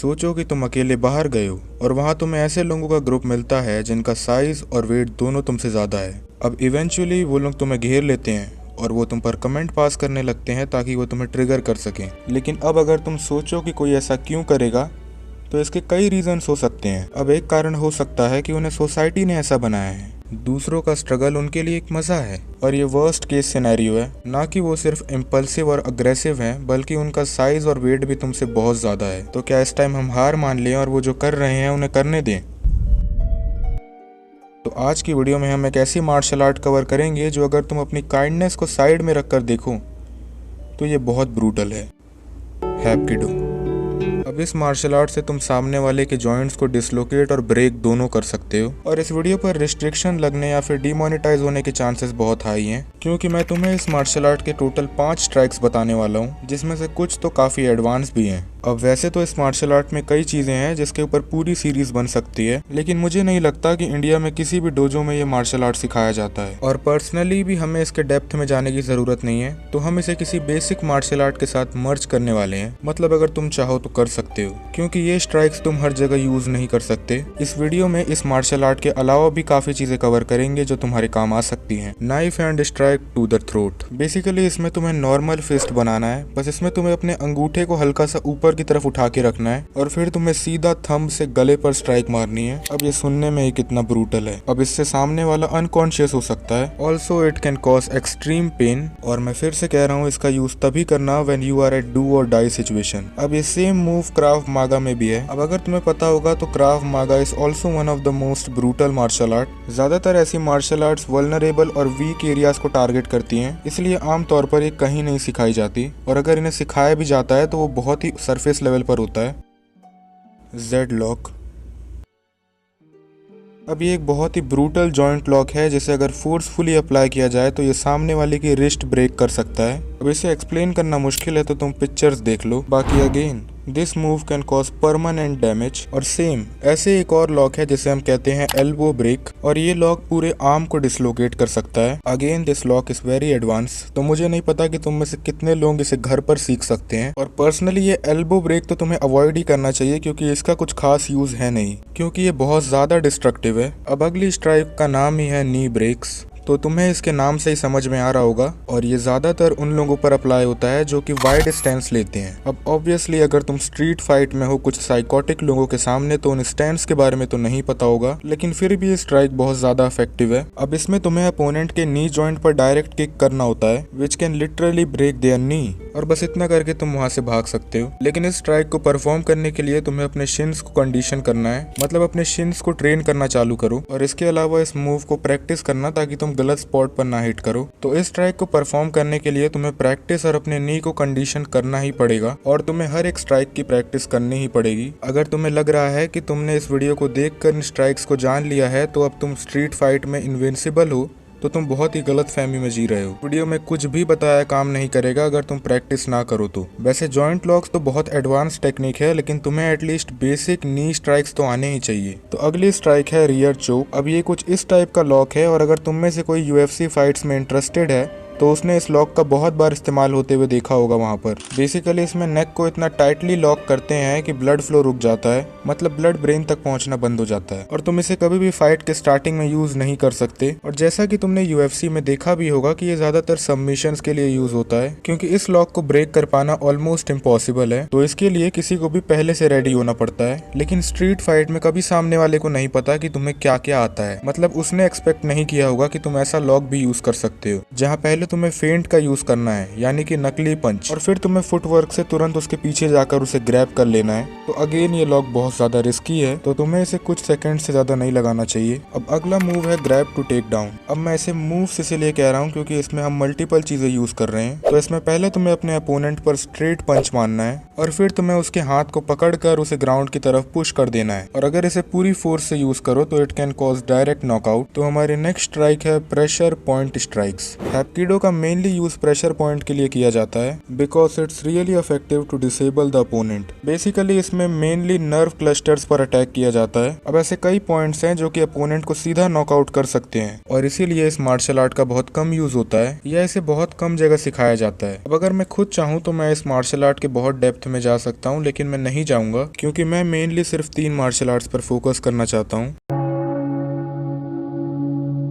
सोचो कि तुम अकेले बाहर गए हो और वहाँ तुम्हें ऐसे लोगों का ग्रुप मिलता है जिनका साइज और वेट दोनों तुमसे ज़्यादा है। अब इवेंचुअली वो लोग तुम्हें घेर लेते हैं और वो तुम पर कमेंट पास करने लगते हैं ताकि वो तुम्हें ट्रिगर कर सकें। लेकिन अब अगर तुम सोचो कि कोई ऐसा क्यों करेगा, तो इसके कई रीजंस हो सकते हैं। अब एक कारण हो सकता है कि उन्हें सोसाइटी ने ऐसा बनाया है। दूसरों का स्ट्रगल उनके लिए एक मज़ा है और ये वर्स्ट केस सिनेरियो है, ना कि वो सिर्फ इम्पल्सिव और अग्रेसिव हैं, बल्कि उनका साइज और वेट भी तुमसे बहुत ज़्यादा है। तो क्या इस टाइम हम हार मान लें और वो जो कर रहे हैं उन्हें करने दें? तो आज की वीडियो में हम एक ऐसी मार्शल आर्ट कवर करेंगे जो अगर तुम अपनी काइंडनेस को साइड में रखकर देखो तो ये बहुत ब्रूटल है। हैप्किडो। अब इस मार्शल आर्ट से तुम सामने वाले के जॉइंट्स को डिसलोकेट और ब्रेक दोनों कर सकते हो और इस वीडियो पर रिस्ट्रिक्शन लगने या फिर डिमोनेटाइज होने के चांसेस बहुत हाई हैं, क्योंकि मैं तुम्हें इस मार्शल आर्ट के टोटल 5 स्ट्राइक्स बताने वाला हूँ, जिसमें से कुछ तो काफ़ी एडवांस भी हैं। अब वैसे तो इस मार्शल आर्ट में कई चीज़ें हैं जिसके ऊपर पूरी सीरीज बन सकती है, लेकिन मुझे नहीं लगता कि इंडिया में किसी भी डोजो में ये मार्शल आर्ट सिखाया जाता है और पर्सनली भी हमें इसके डेप्थ में जाने की ज़रूरत नहीं है। तो हम इसे किसी बेसिक मार्शल आर्ट के साथ मर्ज करने वाले हैं। मतलब अगर तुम चाहो तो कर सकते हो, क्योंकि ये स्ट्राइक्स तुम हर जगह यूज नहीं कर सकते। इस वीडियो में इस मार्शल आर्ट के अलावा भी काफ़ी चीज़ें कवर करेंगे जो तुम्हारे काम आ सकती हैं। Knife and strike to the throat. Basically इसमें तुम्हें नॉर्मल फिस्ट बनाना है, बस इसमें तुम्हें अपने अंगूठे को हल्का सा ऊपर की तरफ उठा के रखना है और फिर तुम्हें सीधा थंब से गले पर स्ट्राइक मारनी है। अब ये सुनने में ही कितना ब्रूटल है। अब इससे सामने वाला अनकॉन्शियस हो सकता है। Also it can cause extreme pain. और मैं फिर से कह रहा हूँ, इसका यूज तभी करना when you are at do और डाई सिचुएशन। अब ये सेम मूव क्राव मागा में भी है। अब अगर तुम्हें पता होगा तो Krav Maga is also one of the most brutal martial art. ज्यादातर ऐसी मार्शल आर्ट्स वल्नरेबल और वीक एरियाज को टारगेट करती हैं, इसलिए आमतौर पर ये कहीं नहीं सिखाई जाती और अगर इन्हें सिखाया भी जाता है तो वो बहुत ही सरफेस लेवल पर होता है। Z lock. अब ये एक बहुत ही ब्रूटल जॉइंट लॉक है जिसे अगर फोर्सफुली अप्लाई किया जाए तो ये सामने वाले की रिस्ट ब्रेक कर सकता है। अब इसे एक्सप्लेन करना मुश्किल है तो तुम पिक्चर्स देख लो। बाकी again this move can cause permanent damage. और सेम ऐसे एक और लॉक है जिसे हम कहते हैं एल्बो ब्रेक और ये लॉक पूरे आर्म को डिसलोकेट कर सकता है। Again this lock is very advance, तो मुझे नहीं पता कि तुम में से कितने लोग इसे घर पर सीख सकते हैं। और पर्सनली ये एल्बो ब्रेक तो तुम्हें अवॉइड ही करना चाहिए, क्योंकि इसका कुछ खास यूज है नहीं, क्योंकि ये बहुत ज्यादा डिस्ट्रक्टिव है। अब अगली स्ट्राइक का नाम ही है नी ब्रेक्स, तो तुम्हें इसके नाम से ही समझ में आ रहा होगा और ये ज़्यादातर उन लोगों पर अप्लाई होता है जो कि वाइड स्टैंस लेते हैं। अब ऑब्वियसली अगर तुम स्ट्रीट फाइट में हो कुछ साइकोटिक लोगों के सामने तो उन स्टैंस के बारे में तो नहीं पता होगा, लेकिन फिर भी ये स्ट्राइक बहुत ज़्यादा इफेक्टिव है। अब इसमें तुम्हें अपोनेंट के नी जॉइंट पर डायरेक्ट किक करना होता है which can literally break their knee, और बस इतना करके तुम वहाँ से भाग सकते हो। लेकिन इस स्ट्राइक को परफॉर्म करने के लिए तुम्हें अपने शिन्स को कंडीशन करना है, मतलब अपने शिन्स को ट्रेन करना चालू करो और इसके अलावा इस मूव को प्रैक्टिस करना ताकि तुम गलत स्पॉट पर ना हिट करो। तो इस स्ट्राइक को परफॉर्म करने के लिए तुम्हें प्रैक्टिस और अपने नी को कंडीशन करना ही पड़ेगा और तुम्हें हर एक स्ट्राइक की प्रैक्टिस करनी ही पड़ेगी। अगर तुम्हें लग रहा है कि तुमने इस वीडियो को देखकर इन स्ट्राइक्स को जान लिया है तो अब तुम स्ट्रीट फाइट में इनविंसिबल हो, तो तुम बहुत ही गलत फहमी में जी रहे हो। वीडियो में कुछ भी बताया काम नहीं करेगा अगर तुम प्रैक्टिस ना करो तो। वैसे जॉइंट लॉक्स तो बहुत एडवांस टेक्निक है, लेकिन तुम्हें एटलीस्ट बेसिक नी स्ट्राइक्स तो आने ही चाहिए। तो अगली स्ट्राइक है रियर चोक। अब ये कुछ इस टाइप का लॉक है और अगर तुम में से कोई UFC फाइट्स में इंटरेस्टेड है तो उसने इस लॉक का बहुत बार इस्तेमाल होते हुए देखा होगा वहाँ पर। बेसिकली इसमें नेक को इतना टाइटली लॉक करते हैं कि ब्लड फ्लो रुक जाता है, मतलब ब्लड ब्रेन तक पहुँचना बंद हो जाता है और तुम इसे कभी भी फाइट के स्टार्टिंग में यूज नहीं कर सकते। और जैसा कि तुमने UFC में देखा भी होगा कि ये ज्यादातर सबमिशंस के लिए यूज होता है, क्योंकि इस लॉक को ब्रेक कर पाना ऑलमोस्ट इम्पॉसिबल है, तो इसके लिए किसी को भी पहले से रेडी होना पड़ता है। लेकिन स्ट्रीट फाइट में कभी सामने वाले को नहीं पता कि तुम्हें क्या क्या आता है, मतलब उसने एक्सपेक्ट नहीं किया होगा कि तुम ऐसा लॉक भी यूज कर सकते हो जहाँ पहले तुम्हें फेंट का यूज करना है, यानी कि नकली पंच, और फिर तुम्हें फुटवर्क से तुरंत उसके पीछे जाकर उसे ग्रैब कर लेना है। तो अगेन ये लॉक बहुत ज्यादा रिस्की है, तो तुम्हें इसे कुछ सेकंड से ज्यादा नहीं लगाना चाहिए। अब अगला मूव है ग्रैब टू टेक डाउन। अब मैं इसे मूव इसीलिए कह रहा हूँ क्योंकि इसमें हम मल्टीपल चीजें यूज कर रहे हैं। तो इसमें पहले तुम्हें अपने अपोनेंट पर स्ट्रेट पंच मारना है और फिर तुम्हें उसके हाथ को पकड़कर उसे ग्राउंड की तरफ पुश कर देना है, और अगर इसे पूरी फोर्स से यूज करो तो it can cause direct knockout. तो हमारी नेक्स्ट स्ट्राइक है प्रेशर पॉइंट स्ट्राइक्स। हैप्किडो जुडो का मेनली यूज प्रेशर पॉइंट के लिए किया जाता है because it's really effective to disable the opponent. Basically इसमें मेनली नर्व क्लस्टर्स पर अटैक किया जाता है। अब ऐसे कई पॉइंट्स हैं जो कि अपोनेंट को सीधा नॉकआउट कर सकते हैं और इसीलिए इस मार्शल आर्ट का बहुत कम यूज होता है या इसे बहुत कम जगह सिखाया जाता है। अब अगर मैं खुद चाहूँ तो मैं इस मार्शल आर्ट के बहुत डेप्थ में जा सकता हूँ, लेकिन मैं नहीं जाऊंगा क्योंकि मैं मेनली सिर्फ 3 मार्शल आर्ट्स पर फोकस करना चाहता हूँ।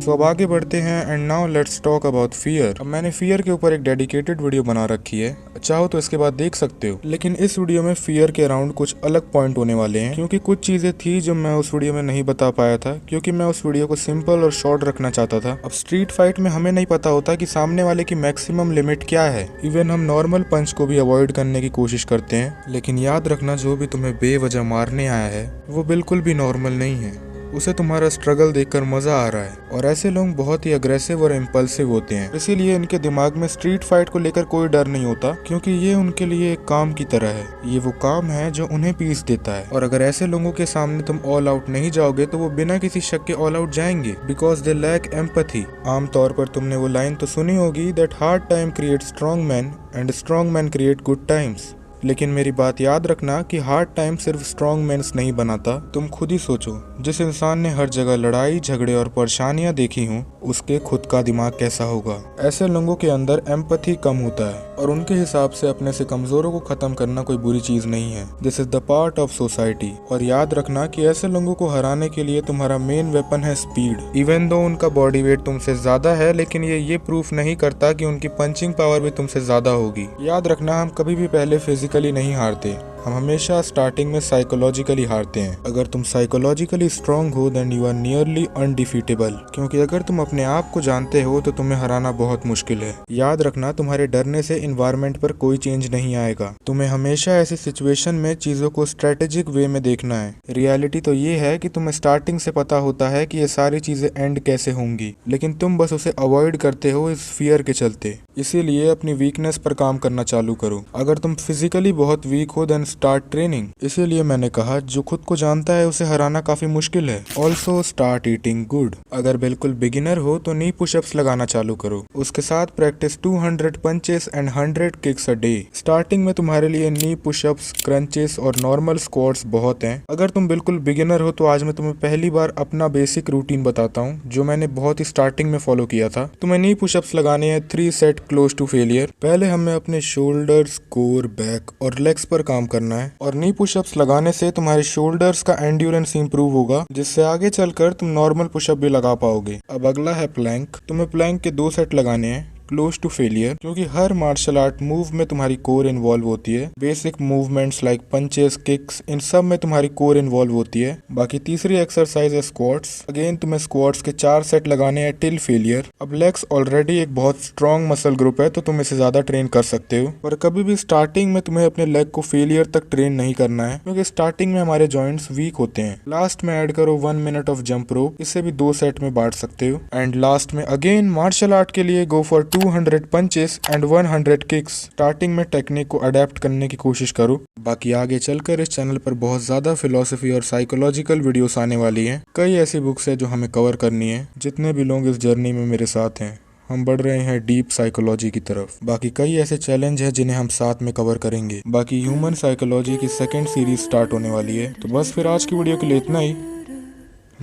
तो अब आगे बढ़ते हैं and now let's talk about fear. अब मैंने फियर के ऊपर एक डेडिकेटेड वीडियो बना रखी है, चाहो तो इसके बाद देख सकते हो। लेकिन इस वीडियो में फियर के अराउंड कुछ अलग पॉइंट होने वाले हैं क्योंकि कुछ चीजें थी जो मैं उस वीडियो में नहीं बता पाया था क्योंकि मैं उस वीडियो को सिंपल और शॉर्ट रखना चाहता था। अब स्ट्रीट फाइट में हमें नहीं पता होता कि सामने वाले की मैक्सिमम लिमिट क्या है। इवन हम नॉर्मल पंच को भी अवॉइड करने की कोशिश करते हैं, लेकिन याद रखना जो भी तुम्हें बेवजह मारने आया है वो बिल्कुल भी नॉर्मल नहीं है। उसे तुम्हारा स्ट्रगल देखकर मजा आ रहा है। और ऐसे लोग बहुत ही अग्रेसिव और इम्पल्सिव होते हैं, इसीलिए इनके दिमाग में स्ट्रीट फाइट को लेकर कोई डर नहीं होता क्योंकि ये उनके लिए एक काम की तरह है। ये वो काम है जो उन्हें पीस देता है। और अगर ऐसे लोगों के सामने तुम ऑल आउट नहीं जाओगे तो वो बिना किसी शक के ऑल आउट जाएंगे बिकॉज दे लैक एम्पैथी। आमतौर पर तुमने वो लाइन तो सुनी होगी that hard time create strong man and strong man create good times. लेकिन मेरी बात याद रखना कि हार्ड टाइम सिर्फ स्ट्रॉन्ग मैन्स नहीं बनाता। तुम खुद ही सोचो, जिस इंसान ने हर जगह लड़ाई झगड़े और परेशानियां देखी हों उसके खुद का दिमाग कैसा होगा। ऐसे लोगों के अंदर एम्पैथी कम होता है और उनके हिसाब से अपने से कमजोरों को खत्म करना कोई बुरी चीज नहीं है। This is the part of society. और याद रखना कि ऐसे लोगों को हराने के लिए तुम्हारा मेन वेपन है स्पीड। इवन दो उनका बॉडी वेट तुमसे ज्यादा है, लेकिन ये प्रूफ नहीं करता कि उनकी पंचिंग पावर भी तुमसे ज्यादा होगी। याद रखना हम कभी भी पहले फिजिकली नहीं हारते, हम हमेशा स्टार्टिंग में साइकोलॉजिकली हारते हैं। अगर तुम साइकोलॉजिकली स्ट्रांग हो then you are nearly undefeatable, क्योंकि अगर तुम अपने आप को जानते हो तो तुम्हें हराना बहुत मुश्किल है। याद रखना तुम्हारे डरने से इन्वायरमेंट पर कोई चेंज नहीं आएगा। तुम्हें हमेशा ऐसी सिचुएशन में चीजों को स्ट्रेटेजिक वे में देखना है। रियलिटी तो ये है कि तुम्हें स्टार्टिंग से पता होता है कि ये सारी चीजें एंड कैसे होंगी, लेकिन तुम बस उसे अवॉइड करते हो इस फियर के चलते। इसीलिए अपनी वीकनेस पर काम करना चालू करो। अगर तुम फिजिकली बहुत वीक हो देन स्टार्ट ट्रेनिंग। इसीलिए मैंने कहा जो खुद को जानता है उसे हराना काफी मुश्किल है। Also start eating good. अगर बिल्कुल बिगिनर हो तो नी पुशअप्स लगाना चालू करो। उसके साथ practice 200 punches and 100 kicks a day. Starting में तुम्हारे लिए नी पुशअप्स, क्रंचेस और नॉर्मल स्क्वाट्स बहुत हैं। अगर तुम बिल्कुल बिगिनर हो तो आज मैं तुम्हें पहली बार अपना बेसिक रूटीन बताता हूँ जो मैंने बहुत ही स्टार्टिंग में फॉलो किया था। तुम्हें नी पुशअप्स लगाने हैं 3 सेट क्लोज टू फेलियर। पहले हमें अपने शोल्डर्स, कोर, बैक और लेग्स पर काम करना है और नी पुशअप्स लगाने से तुम्हारे शोल्डर्स का एंड्योरेंस इंप्रूव होगा, जिससे आगे चलकर तुम नॉर्मल पुशअप भी लगा पाओगे। अब अगला है प्लैंक। तुम्हें प्लैंक के 2 सेट लगाने हैं क्लोज टू फेलियर, क्योंकि हर मार्शल आर्ट मूव में तुम्हारी कोर इन्वॉल्व होती है। Basic movements like punches, kicks, इन सब में तुम्हारी कोर इन्वॉल्व होती है। बाकी तीसरी एक्सरसाइज है स्क्वाट्स। अगेन तुम्हें स्क्वाट्स के 4 सेट लगाने हैं टिल फेलियर। अब लेग्स ऑलरेडी एक बहुत स्ट्रॉन्ग मसल ग्रुप है तो तुम इसे ज्यादा ट्रेन कर सकते हो, पर कभी भी स्टार्टिंग में तुम्हें अपने लेग को फेलियर तक ट्रेन नहीं करना है क्योंकि स्टार्टिंग में हमारे जॉइंट्स वीक होते हैं। लास्ट में ऐड करो 1 मिनट ऑफ जंप रोप, इसे भी 2 सेट में बांट सकते हो। एंड लास्ट में अगेन मार्शल आर्ट के लिए go for 200 punches and 100 kicks. Starting में टेक्निक को अडेप्ट करने की कोशिश करो। बाकी आगे चलकर इस चैनल पर बहुत ज्यादा फिलोसफी और साइकोलॉजिकल वीडियोस आने वाली हैं। कई ऐसी बुक्स है जो हमें कवर करनी है। जितने भी लोग इस जर्नी में मेरे साथ हैं हम बढ़ रहे हैं डीप साइकोलॉजी की तरफ। बाकी कई ऐसे चैलेंज हैं जिन्हें हम साथ में कवर करेंगे। बाकी ह्यूमन साइकोलॉजी की 2nd सीरीज स्टार्ट होने वाली है। तो बस फिर आज की वीडियो के लिए इतना ही।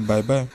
Bye bye.